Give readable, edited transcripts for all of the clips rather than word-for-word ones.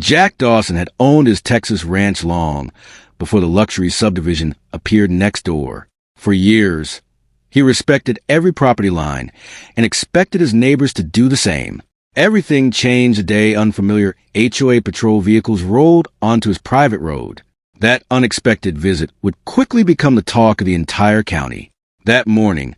Jack Dawson had owned his Texas ranch long before the luxury subdivision appeared next door. For years, he respected every property line and expected his neighbors to do the same. Everything changed the day unfamiliar HOA patrol vehicles rolled onto his private road. That unexpected visit would quickly become the talk of the entire county. That morning,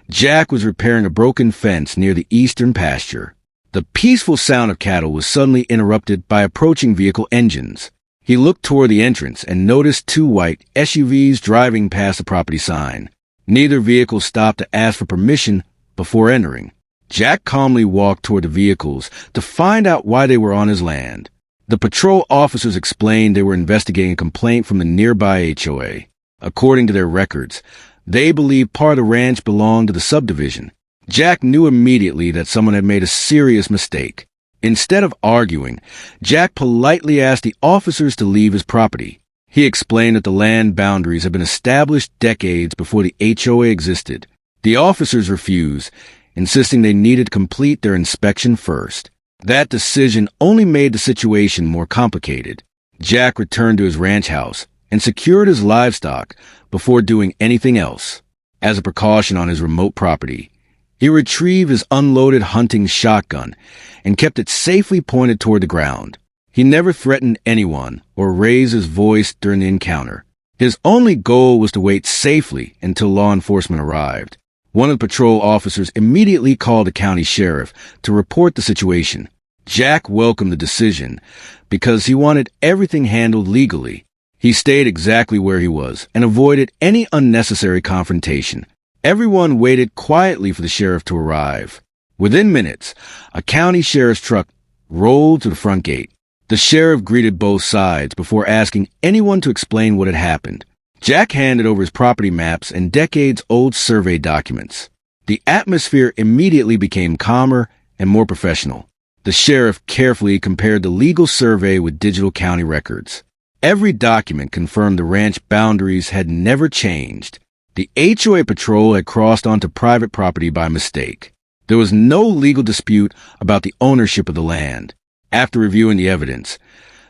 Jack was repairing a broken fence near the eastern pasture. The peaceful sound of cattle was suddenly interrupted by approaching vehicle engines. He looked toward the entrance and noticed two white SUVs driving past the property sign. Neither vehicle stopped to ask for permission before entering. Jack calmly walked toward the vehicles to find out why they were on his land. The patrol officers explained they were investigating a complaint from the nearby HOA. According to their records, they believed part of the ranch belonged to the subdivision. Jack knew immediately that someone had made a serious mistake. Instead of arguing, Jack politely asked the officers to leave his property. He explained that the land boundaries had been established decades before the HOA existed. The officers refused, insisting they needed to complete their inspection first. That decision only made the situation more complicated. Jack returned to his ranch house and secured his livestock before doing anything else. As a precaution on his remote property, he retrieved his unloaded hunting shotgun and kept it safely pointed toward the ground. He never threatened anyone or raised his voice during the encounter. His only goal was to wait safely until law enforcement arrived. One of the patrol officers immediately called the county sheriff to report the situation. Jack welcomed the decision because he wanted everything handled legally. He stayed exactly where he was and avoided any unnecessary confrontation. Everyone waited quietly for the sheriff to arrive. Within minutes, a county sheriff's truck rolled to the front gate. The sheriff greeted both sides before asking anyone to explain what had happened. Jack handed over his property maps and decades-old survey documents. The atmosphere immediately became calmer and more professional. The sheriff carefully compared the legal survey with digital county records. Every document confirmed the ranch boundaries had never changed. The HOA patrol had crossed onto private property by mistake. There was no legal dispute about the ownership of the land. After reviewing the evidence,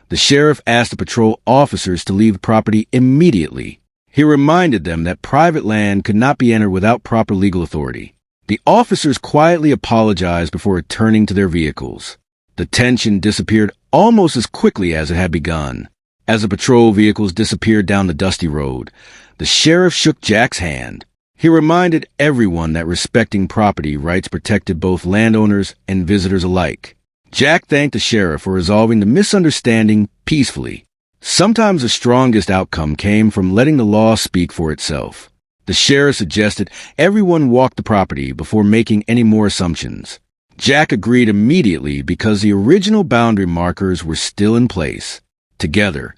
the sheriff asked the patrol officers to leave the property immediately. He reminded them that private land could not be entered without proper legal authority. The officers quietly apologized before returning to their vehicles. The tension disappeared almost as quickly as it had begun. As the patrol vehicles disappeared down the dusty road, the sheriff shook Jack's hand. He reminded everyone that respecting property rights protected both landowners and visitors alike. Jack thanked the sheriff for resolving the misunderstanding peacefully. Sometimes the strongest outcome came from letting the law speak for itself. The sheriff suggested everyone walk the property before making any more assumptions. Jack agreed immediately because the original boundary markers were still in place. Together,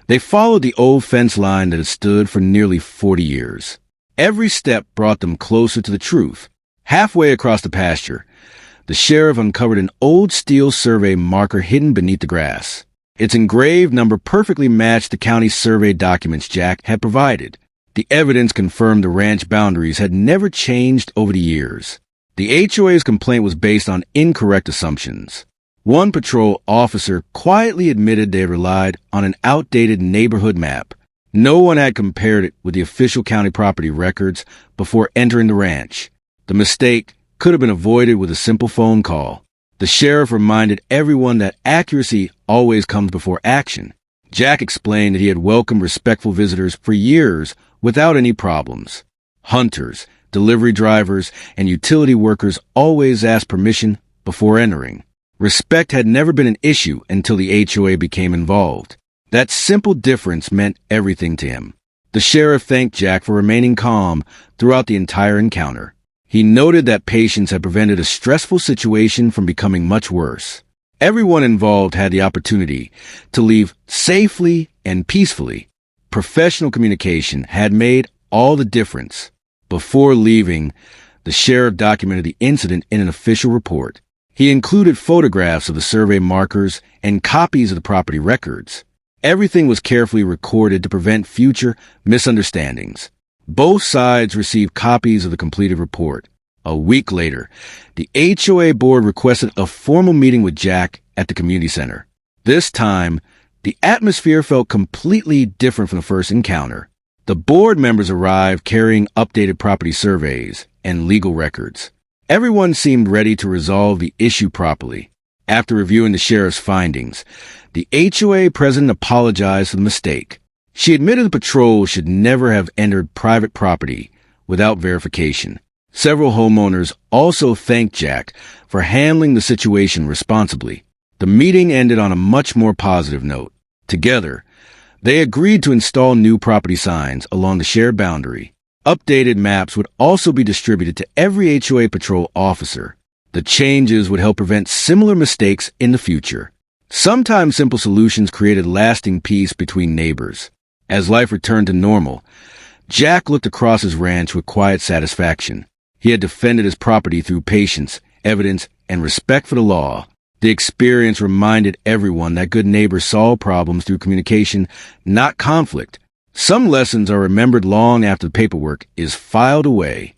they followed the old fence line that had stood for nearly 40 years. Every step brought them closer to the truth. Halfway across the pasture, the sheriff uncovered an old steel survey marker hidden beneath the grass. Its engraved number perfectly matched the county survey documents Jack had provided. The evidence confirmed the ranch boundaries had never changed over the years. The HOA's complaint was based on incorrect assumptions. One patrol officer quietly admitted they had relied on an outdated neighborhood map. No one had compared it with the official county property records before entering the ranch. The mistake could have been avoided with a simple phone call. The sheriff reminded everyone that accuracy always comes before action. Jack explained that he had welcomed respectful visitors for years without any problems. Hunters, delivery drivers, and utility workers always asked permission before entering. Respect had never been an issue until the HOA became involved. That simple difference meant everything to him. The sheriff thanked Jack for remaining calm throughout the entire encounter. He noted that patience had prevented a stressful situation from becoming much worse. Everyone involved had the opportunity to leave safely and peacefully. Professional communication had made all the difference. Before leaving, the sheriff documented the incident in an official report. He included photographs of the survey markers and copies of the property records. Everything was carefully recorded to prevent future misunderstandings. Both sides received copies of the completed report. A week later, the HOA board requested a formal meeting with Jack at the community center. This time, the atmosphere felt completely different from the first encounter. The board members arrived carrying updated property surveys and legal records. Everyone seemed ready to resolve the issue properly. After reviewing the sheriff's findings, the HOA president apologized for the mistake. She admitted the patrol should never have entered private property without verification. Several homeowners also thanked Jack for handling the situation responsibly. The meeting ended on a much more positive note. Together, they agreed to install new property signs along the shared boundary. Updated maps would also be distributed to every HOA patrol officer. The changes would help prevent similar mistakes in the future. Sometimes simple solutions created lasting peace between neighbors. As life returned to normal, Jack looked across his ranch with quiet satisfaction. He had defended his property through patience, evidence, and respect for the law. The experience reminded everyone that good neighbors solve problems through communication, not conflict. Some lessons are remembered long after the paperwork is filed away.